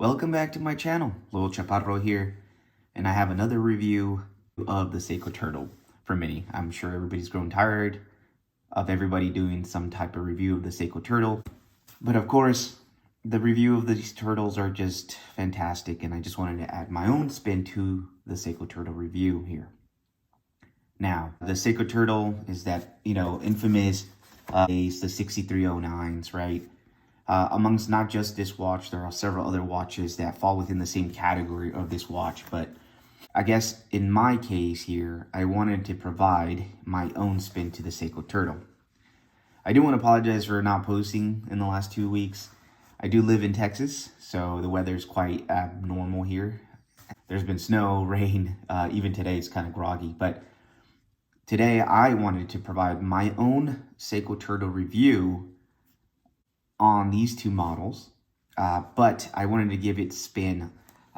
Welcome back to my channel, Little Chaparro here, and I have another review of the Seiko Turtle for mini. I'm sure everybody's grown tired of everybody doing some type of review of the Seiko Turtle, but of course, the review of these turtles are just fantastic, and I just wanted to add my own spin to the Seiko Turtle review here. Now, the Seiko Turtle is that, infamous, the 6309s, right? Amongst not just this watch, there are several other watches that fall within the same category of this watch. But I guess in my case here, I wanted to provide my own spin to the Seiko Turtle. I do want to apologize for not posting in the last 2 weeks. I do live in Texas, so the weather is quite abnormal here. There's been snow, rain, even today it's kind of groggy. But today I wanted to provide my own Seiko Turtle review on these two models, but I wanted to give it spin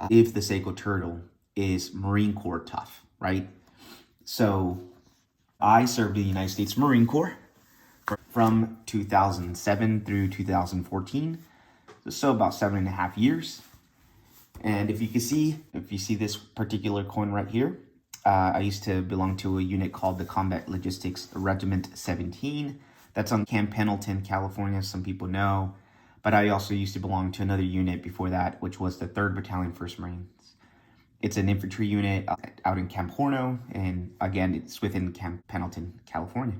if the Seiko Turtle is Marine Corps tough, right? So I served in the United States Marine Corps from 2007 through 2014, so about 7.5 years. And if you see this particular coin right here, I used to belong to a unit called the Combat Logistics Regiment 17. That's on Camp Pendleton, California, some people know. But I also used to belong to another unit before that, which was the 3rd Battalion, 1st Marines. It's an infantry unit out in Camp Horno, and again, it's within Camp Pendleton, California.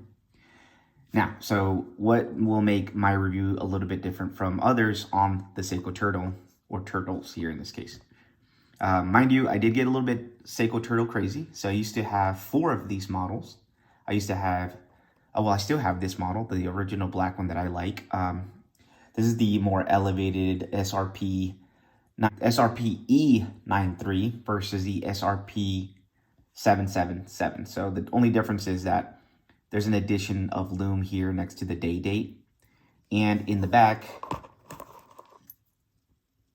Now, so what will make my review a little bit different from others on the Seiko Turtle, or turtles here in this case? Mind you, I did get a little bit Seiko Turtle crazy. So I used to have 4 of these models. I used to have, I still have this model, the original black one that I like. This is the more elevated SRP E93 versus the SRP 777. So the only difference is that there's an addition of loom here next to the day date. And in the back,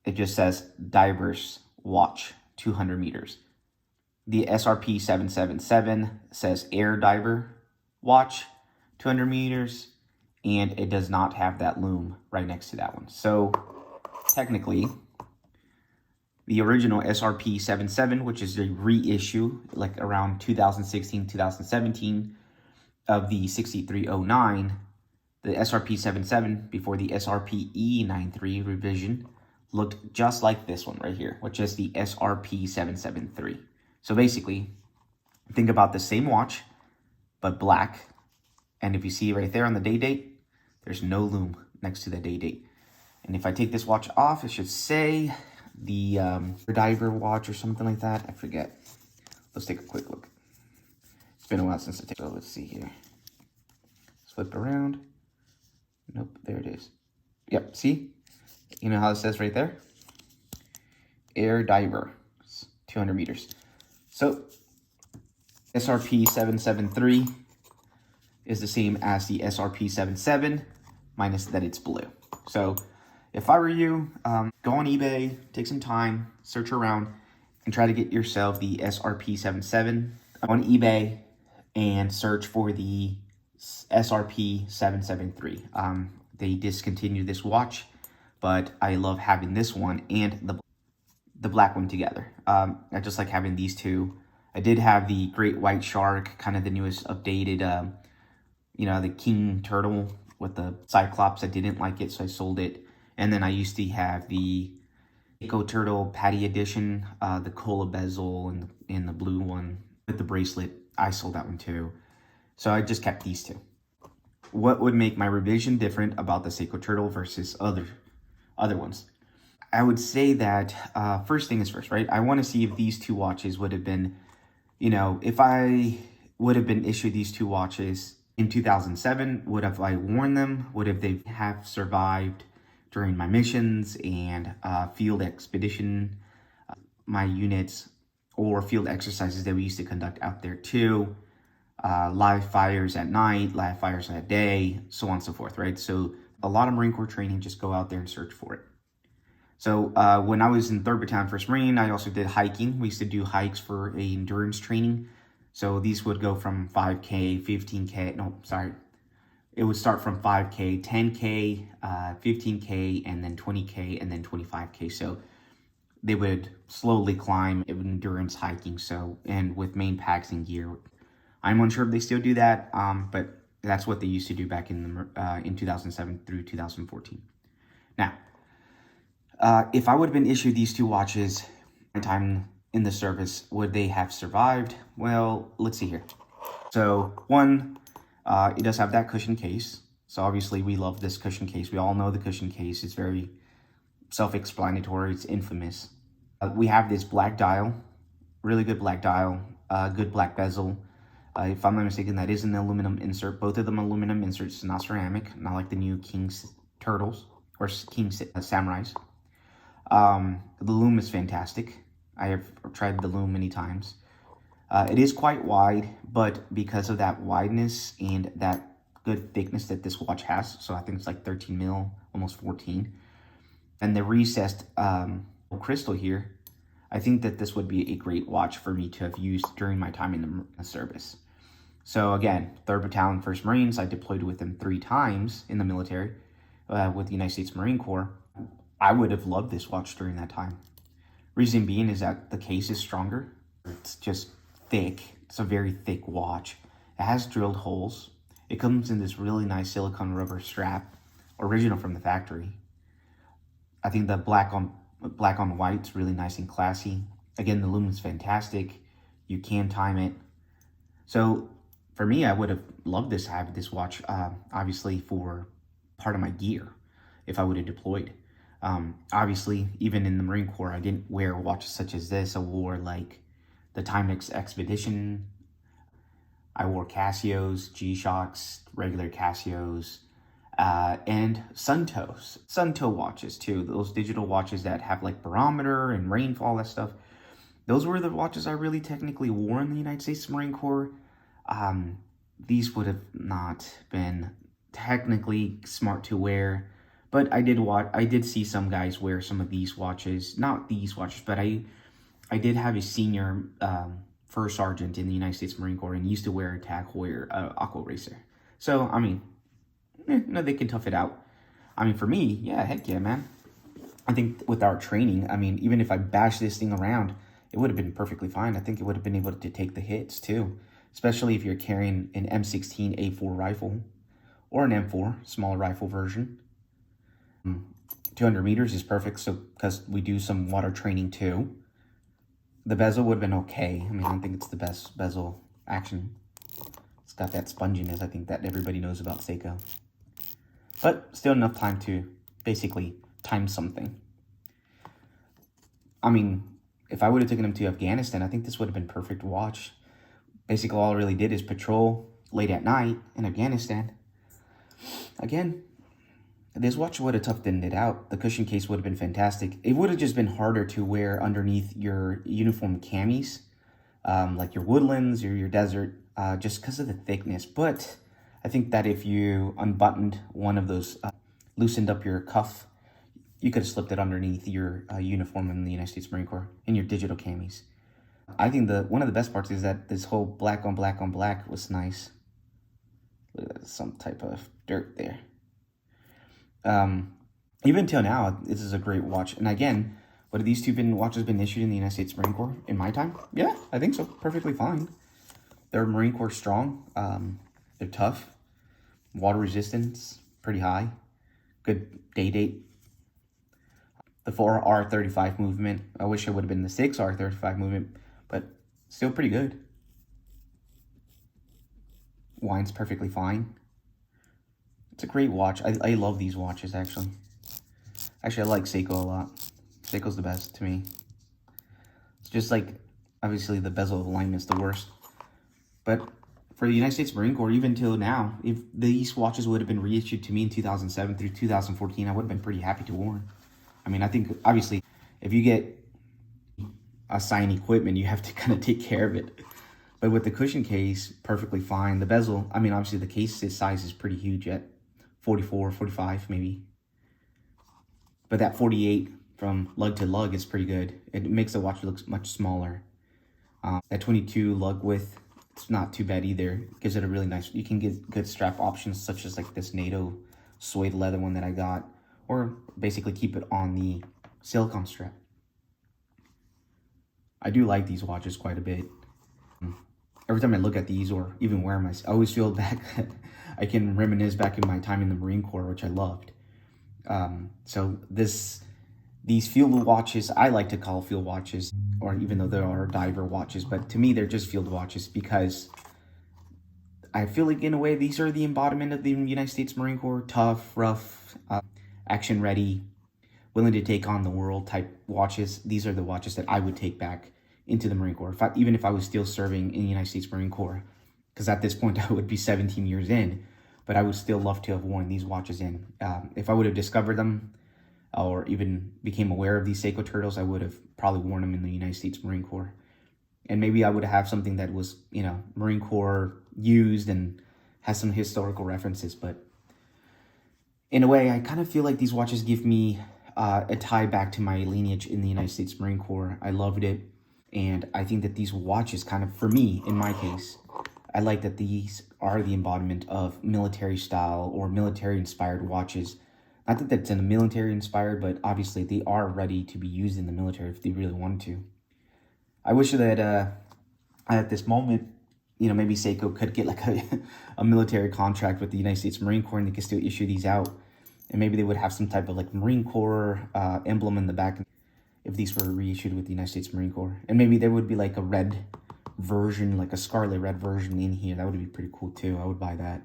it just says Divers Watch 200 meters. The SRP 777 says Air Diver Watch 200 meters, and it does not have that loom right next to that one. So technically, the original SRP 77, which is a reissue, like around 2016, 2017 of the 6309, the SRP 77 before the SRP E93 revision looked just like this one right here, which is the SRP 773. So basically, think about the same watch, but black. And if you see right there on the day date, there's no loom next to the day date. And if I take this watch off, it should say the diver watch or something like that. I forget. Let's take a quick look. It's been a while since I took it. So let's see here. Let's flip around. Nope, there it is. Yep, see? You know how it says right there? Air Diver, 200 meters. So SRP 773 is the same as the SRP 77, minus that it's blue. So if I were you, go on eBay, take some time, search around, and try to get yourself the SRP 77 on eBay and search for the SRP 773. They discontinued this watch, but I love having this one and the black one together. I just like having these two. I did have the Great White Shark, kind of the newest updated, the King Turtle with the Cyclops. I didn't like it, so I sold it. And then I used to have the Seiko Turtle Patty Edition, the Cola bezel and the blue one with the bracelet. I sold that one too. So I just kept these two. What would make my revision different about the Seiko Turtle versus other ones? I would say that first thing is first, right? I want to see if these two watches would have been, if I would have been issued these two watches in 2007, would have I worn them? Would have they have survived during my missions and field expedition, my units, or field exercises that we used to conduct out there too? Live fires at night, live fires at day, so on and so forth, right? So a lot of Marine Corps training, just go out there and search for it. So when I was in 3rd Battalion, 1st Marine, I also did hiking. We used to do hikes for a endurance training. So these would go from 5K, 15K, no, sorry. It would start from 5K, 10K, 15K, and then 20K, and then 25K. So they would slowly climb endurance hiking. So, and with main packs and gear, I'm unsure if they still do that, but that's what they used to do back in 2007 through 2014. Now, if I would have been issued these two watches my time in the service, would they have survived? Well, let's see here. So one, it does have that cushion case. So obviously we love this cushion case. We all know the cushion case. It's very self-explanatory. It's infamous. We have this black dial, really good black dial, good black bezel. If I'm not mistaken, that is an aluminum insert. Both of them aluminum inserts, not ceramic, not like the new King's Turtles or King's Samurais. The loom is fantastic. I have tried the loom many times. It is quite wide, but because of that wideness and that good thickness that this watch has, so I think it's like 13 mil, almost 14, and the recessed crystal here, I think that this would be a great watch for me to have used during my time in the service. So again, 3rd Battalion, 1st Marines, I deployed with them 3 times in the military with the United States Marine Corps. I would have loved this watch during that time. Reason being is that the case is stronger. It's just thick. It's a very thick watch. It has drilled holes. It comes in this really nice silicone rubber strap, original from the factory. I think the black on white is really nice and classy. Again, the lumen's fantastic. You can time it. So for me, I would have loved to have this watch, obviously for part of my gear if I would have deployed. Obviously, even in the Marine Corps, I didn't wear watches such as this. I wore like the Timex Expedition. I wore Casios, G-Shocks, regular Casios, and Suntoe watches too. Those digital watches that have like barometer and rainfall, that stuff. Those were the watches I really technically wore in the United States Marine Corps. These would have not been technically smart to wear, but I did see some guys wear some of these watches. Not these watches, but I did have a senior first sergeant in the United States Marine Corps and used to wear a Tag Heuer Aqua Racer. So, I mean, they can tough it out. I mean, for me, yeah, heck yeah, man. I think with our training, I mean, even if I bashed this thing around, it would have been perfectly fine. I think it would have been able to take the hits too, especially if you're carrying an M16A4 rifle or an M4, smaller rifle version. 200 meters is perfect, so because we do some water training too. The bezel would have been okay. I mean, I don't think it's the best bezel action. It's got that sponginess, I think, that everybody knows about Seiko. But still enough time to basically time something. I mean, if I would have taken him to Afghanistan, I think this would have been perfect watch. Basically, all I really did is patrol late at night in Afghanistan. Again, this watch would have toughed it out. The cushion case would have been fantastic. It would have just been harder to wear underneath your uniform camis, like your woodlands or your desert, just because of the thickness. But I think that if you unbuttoned one of those, loosened up your cuff, you could have slipped it underneath your uniform in the United States Marine Corps in your digital camis. I think one of the best parts is that this whole black on black on black was nice. Look at that, some type of dirt there. Even till now, this is a great watch. And again, what have these two watches been issued in the United States Marine Corps in my time? Yeah, I think so. Perfectly fine. They're Marine Corps strong. They're tough. Water resistance, pretty high. Good day date. The 4R35 movement. I wish it would have been the 6R35 movement, but still pretty good. Wine's perfectly fine. It's a great watch. I love these watches, actually. Actually, I like Seiko a lot. Seiko's the best to me. It's just like, obviously, the bezel alignment's the worst. But for the United States Marine Corps, even till now, if these watches would have been reissued to me in 2007 through 2014, I would have been pretty happy to wear. I mean, I think, obviously, if you get assigned equipment, you have to kind of take care of it. But with the cushion case, perfectly fine. The bezel, I mean, obviously, the case size is pretty huge at 44, 45 maybe. But that 48 from lug to lug is pretty good. It makes the watch look much smaller. That 22 lug width, it's not too bad either. It gives it a really nice, you can get good strap options such as like this NATO suede leather one that I got. Or basically keep it on the silicone strap. I do like these watches quite a bit. Every time I look at these or even wear them, I always feel back, I can reminisce back in my time in the Marine Corps, which I loved. So these field watches, I like to call field watches, or even though there are diver watches, but to me, they're just field watches because I feel like in a way, these are the embodiment of the United States Marine Corps: tough, rough, action ready, willing to take on the world type watches. These are the watches that I would take back into the Marine Corps, even if I was still serving in the United States Marine Corps, because at this point I would be 17 years in, but I would still love to have worn these watches in. If I would have discovered them or even became aware of these Seiko Turtles, I would have probably worn them in the United States Marine Corps. And maybe I would have something that was, you know, Marine Corps used and has some historical references. But in a way, I kind of feel like these watches give me a tie back to my lineage in the United States Marine Corps. I loved it. And I think that these watches kind of, for me, in my case, I like that these are the embodiment of military style or military inspired watches. Not that that's in a military inspired, but obviously they are ready to be used in the military if they really wanted to. I wish that at this moment, you know, maybe Seiko could get like a military contract with the United States Marine Corps and they could still issue these out. And maybe they would have some type of like Marine Corps emblem in the back if these were reissued with the United States Marine Corps. And maybe there would be like a red version, like a scarlet red version in here. That would be pretty cool too. I would buy that.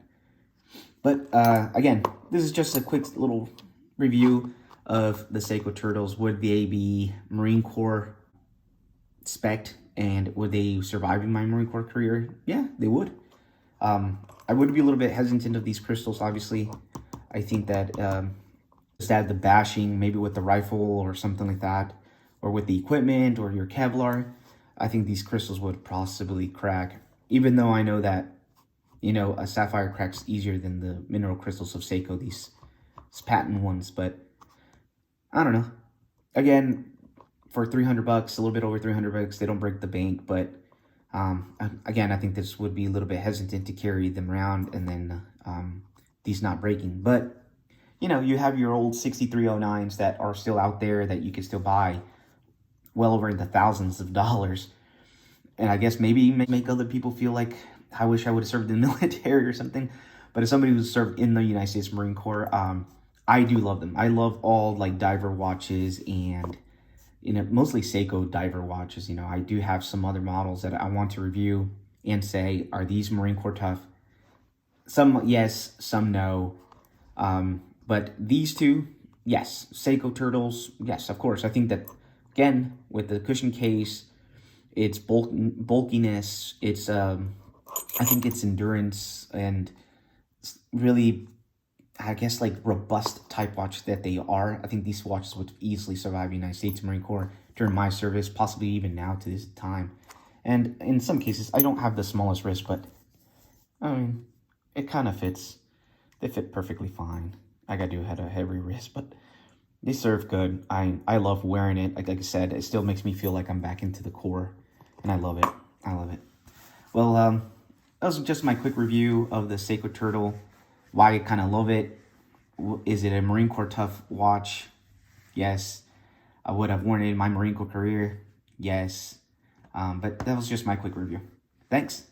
But again, this is just a quick little review of the Seiko Turtles. Would they be Marine Corps spec, and would they survive in my Marine Corps career? Yeah, they would. I would be a little bit hesitant of these crystals, obviously. I think that just add the bashing, maybe with the rifle or something like that, or with the equipment or your Kevlar, I think these crystals would possibly crack, even though I know that, you know, a sapphire cracks easier than the mineral crystals of Seiko, these patent ones. But I don't know. Again, for $300, a little bit over $300, they don't break the bank. But again, I think this would be a little bit hesitant to carry them around and then these not breaking. But you know, you have your old 6309s that are still out there that you can still buy well over the thousands of dollars. And I guess maybe make other people feel like, I wish I would have served in the military or something. But as somebody who's served in the United States Marine Corps, I do love them. I love all like diver watches and, you know, mostly Seiko diver watches. You know, I do have some other models that I want to review and say, are these Marine Corps tough? Some yes, some no. But these two, yes. Seiko Turtles, yes, of course. I think that, again, with the cushion case, its bulkiness, its, I think its endurance, and really, I guess, like, robust type watch that they are. I think these watches would easily survive the United States Marine Corps during my service, possibly even now to this time. And in some cases, I don't have the smallest wrist, but, I mean, it kind of fits. They fit perfectly fine. Like I do have a heavy wrist, but they serve good. I love wearing it. Like I said, it still makes me feel like I'm back into the Corps, and I love it. I love it. Well, that was just my quick review of the Seiko Turtle. Why I kind of love it. Is it a Marine Corps tough watch? Yes. I would have worn it in my Marine Corps career. Yes. But that was just my quick review. Thanks.